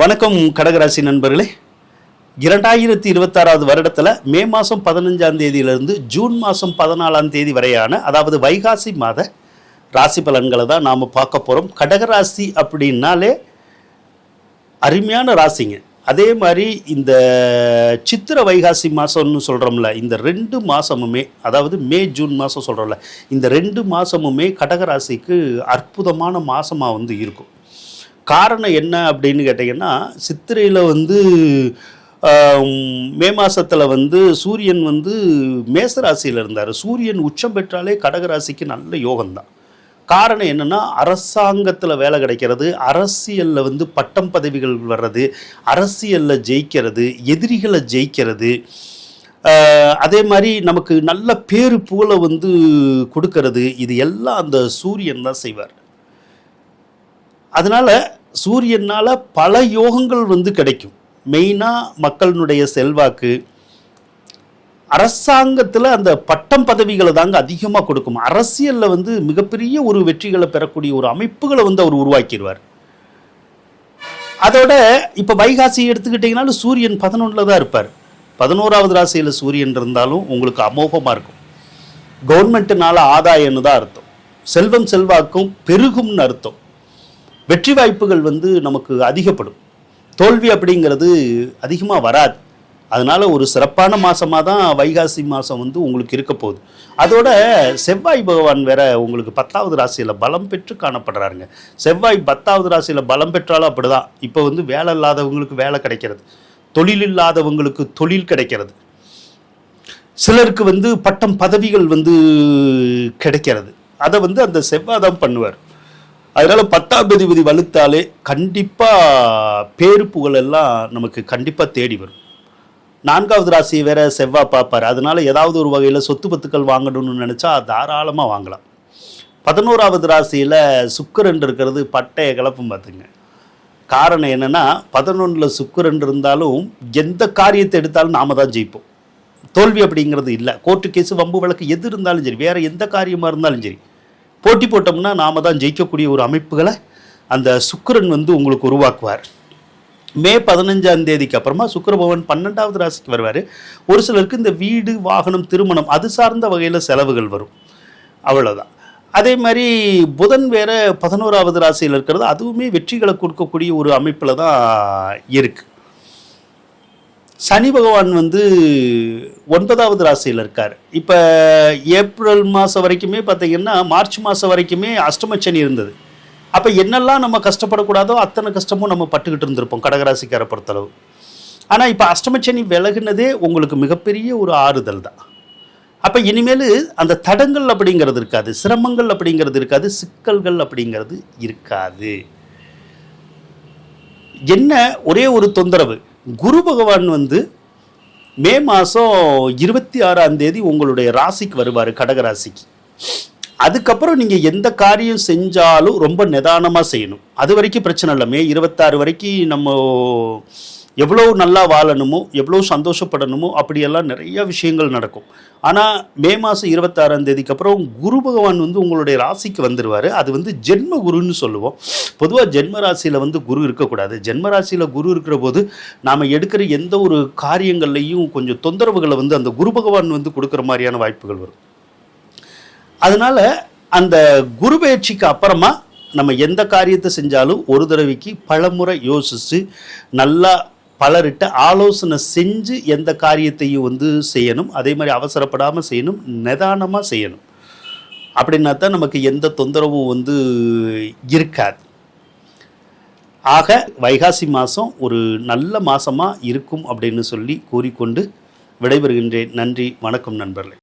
வணக்கம் கடகராசி நண்பர்களே. 2026 வருடத்தில் மே மாதம் 15ஆம் தேதியிலிருந்து ஜூன் மாதம் 14ஆம் தேதி வரையான, அதாவது வைகாசி மாத ராசி பலன்களை தான் நாம் பார்க்க போகிறோம். கடகராசி அப்படின்னாலே அருமையான ராசிங்க. அதே மாதிரி இந்த சித்திரை வைகாசி மாதம்னு சொல்கிறோம்ல, இந்த 2 மாதமுமே, அதாவது மே ஜூன் மாதம் சொல்கிறோம்ல, இந்த 2 மாதமுமே கடகராசிக்கு அற்புதமான மாதமாக இருக்கும். காரணம் என்ன அப்படின்னு கேட்டிங்கன்னா, சித்திரையில் மே மாதத்தில் சூரியன் மேசராசியில் இருந்தார். சூரியன் உச்சம் பெற்றாலே கடகராசிக்கு நல்ல யோகம்தான். காரணம் என்னென்னா, அரசாங்கத்தில் வேலை கிடைக்கிறது, அரசியலில் பட்டம் பதவிகள் வர்றது, அரசியலில் ஜெயிக்கிறது, எதிரிகளை ஜெயிக்கிறது, அதே மாதிரி நமக்கு நல்ல பேரு புகழை கொடுக்கறது, இது எல்லாம் அந்த சூரியன் தான் செய்வார். அதனால் சூரியனால் பல யோகங்கள் கிடைக்கும். மெயினாக மக்களினுடைய செல்வாக்கு, அரசாங்கத்தில் அந்த பட்டம் பதவிகளை தாங்க அதிகமாக கொடுக்கும். அரசியலில் மிகப்பெரிய ஒரு வெற்றிகளை பெறக்கூடிய ஒரு அமைப்புகளை அவர் உருவாக்கிடுவார். அதோட இப்போ வைகாசி எடுத்துக்கிட்டிங்கனாலும் சூரியன் 11 தான் இருப்பார். 11வது ராசியில் சூரியன் இருந்தாலும் உங்களுக்கு அமோகமாக இருக்கும். கவர்மெண்ட்டுனால ஆதாயம்னு தான் அர்த்தம். செல்வம் செல்வாக்கும் பெருகும்னு அர்த்தம். வெற்றி வாய்ப்புகள் நமக்கு அதிகப்படும். தோல்வி அப்படிங்கிறது அதிகமாக வராது. அதனால் ஒரு சிறப்பான மாதமாக தான் வைகாசி மாதம் உங்களுக்கு இருக்க போகுது. அதோட செவ்வாய் பகவான் வேற உங்களுக்கு 10வது ராசியில் பலம் பெற்று காணப்படுறாருங்க. செவ்வாய் 10வது ராசியில் பலம் பெற்றாலும் அப்படி தான். இப்போ வேலை இல்லாதவங்களுக்கு வேலை கிடைக்கிறது, தொழில் இல்லாதவங்களுக்கு தொழில் கிடைக்கிறது, சிலருக்கு பட்டம் பதவிகள் கிடைக்கிறது. அதை அந்த செவ்வாய் தான் பண்ணுவார். அதனால் 10ஆம் அதிபதி வலுத்தாலே கண்டிப்பாக பேரு புகழ் எல்லாம் நமக்கு கண்டிப்பாக தேடி வரும். 4வது ராசி வேற செவ்வாய் பார்ப்பார். அதனால் ஏதாவது ஒரு வகையில் சொத்து பத்துக்கள் வாங்கணும்னு நினச்சா தாராளமாக வாங்கலாம். 11வது ராசியில் சுக்கிரன் இருக்கிறது பட்டைய கிளப்பும் பார்த்துங்க. காரணம் என்னென்னா, 11ல் சுக்கிரன் இருந்தாலும் எந்த காரியத்தை எடுத்தாலும் நாம் தான் ஜெயிப்போம். தோல்வி அப்படிங்கிறது இல்லை. கோர்ட்டு கேஸு வம்பு வழக்கு எது இருந்தாலும் சரி, வேறு எந்த காரியமாக இருந்தாலும் சரி, போட்டி போட்டோம்னா நாம் தான் ஜெயிக்கக்கூடிய ஒரு அமைப்புகளை அந்த சுக்கிரன் உங்களுக்கு உருவாக்குவார். மே 15ஆம் தேதிக்கு அப்புறமா சுக்கிர பகவான் 12வது ராசிக்கு வருவார். ஒரு சிலருக்கு இந்த வீடு, வாகனம், திருமணம் அது சார்ந்த வகையில் செலவுகள் வரும். அவ்வளோதான். அதே மாதிரி புதன் வேற 11வது ராசியில் இருக்கிறது, அதுவுமே வெற்றிகளை கொடுக்கக்கூடிய ஒரு அமைப்பில் தான் இருக்குது. சனி பகவான் 9வது ராசியில் இருக்கார். இப்போ ஏப்ரல் மாதம் வரைக்குமே பார்த்திங்கன்னா, மார்ச் மாதம் வரைக்குமே அஷ்டமச்சனி இருந்தது. அப்போ என்னெல்லாம் நம்ம கஷ்டப்படக்கூடாதோ அத்தனை கஷ்டமும் நம்ம பட்டுக்கிட்டு இருந்திருப்போம் கடகராசிக்காரை பொறுத்தளவு. ஆனால் இப்போ அஷ்டமச்சனி விலகுனதே உங்களுக்கு மிகப்பெரிய ஒரு ஆறுதல் தான். அப்போ இனிமேல் அந்த தடங்கள் அப்படிங்கிறது இருக்காது, சிரமங்கள் அப்படிங்கிறது இருக்காது, சிக்கல்கள் அப்படிங்கிறது இருக்காது. என்ன ஒரே ஒரு தொந்தரவு, குரு பகவான் மே மாதம் 26ஆம் தேதி உங்களுடைய ராசிக்கு வருவார், கடகராசிக்கு. அதுக்கப்புறம் நீங்கள் எந்த காரியம் செஞ்சாலும் ரொம்ப நிதானமாக செய்யணும். அது வரைக்கும் பிரச்சனை இல்லை. மே 26 வரைக்கும் நம்ம எவ்வளோ நல்லா வாழணுமோ, எவ்வளோ சந்தோஷப்படணுமோ, அப்படியெல்லாம் நிறைய விஷயங்கள் நடக்கும். ஆனால் மே மாதம் 26ஆம் தேதிக்கு அப்புறம் குரு பகவான் உங்களுடைய ராசிக்கு வந்துடுவார். அது ஜென்ம குருன்னு சொல்லுவோம். பொதுவாக ஜென்ம ராசியில் குரு இருக்கக்கூடாது. ஜென்ம ராசியில் குரு இருக்கிற போது நாம் எடுக்கிற எந்த ஒரு காரியங்கள்லையும் கொஞ்சம் தொந்தரவுகளை அந்த குரு பகவான் கொடுக்குற மாதிரியான வாய்ப்புகள் வரும். அதனால் அந்த குரு பயிற்சிக்கு அப்புறமா நம்ம எந்த காரியத்தை செஞ்சாலும் ஒரு தடவைக்கு பலமுறை யோசித்து நல்லா பலர்கிட்ட ஆலோசனை செஞ்சு எந்த காரியத்தையும் செய்யணும். அதே மாதிரி அவசரப்படாமல் செய்யணும், நிதானமாக செய்யணும். அப்படின்னா தான் நமக்கு எந்த தொந்தரவும் இருக்காது. ஆக வைகாசி மாதம் ஒரு நல்ல மாதமாக இருக்கும் அப்படின்னு சொல்லி கூறிக்கொண்டு விடைபெறுகின்றேன். நன்றி, வணக்கம் நண்பர்களே.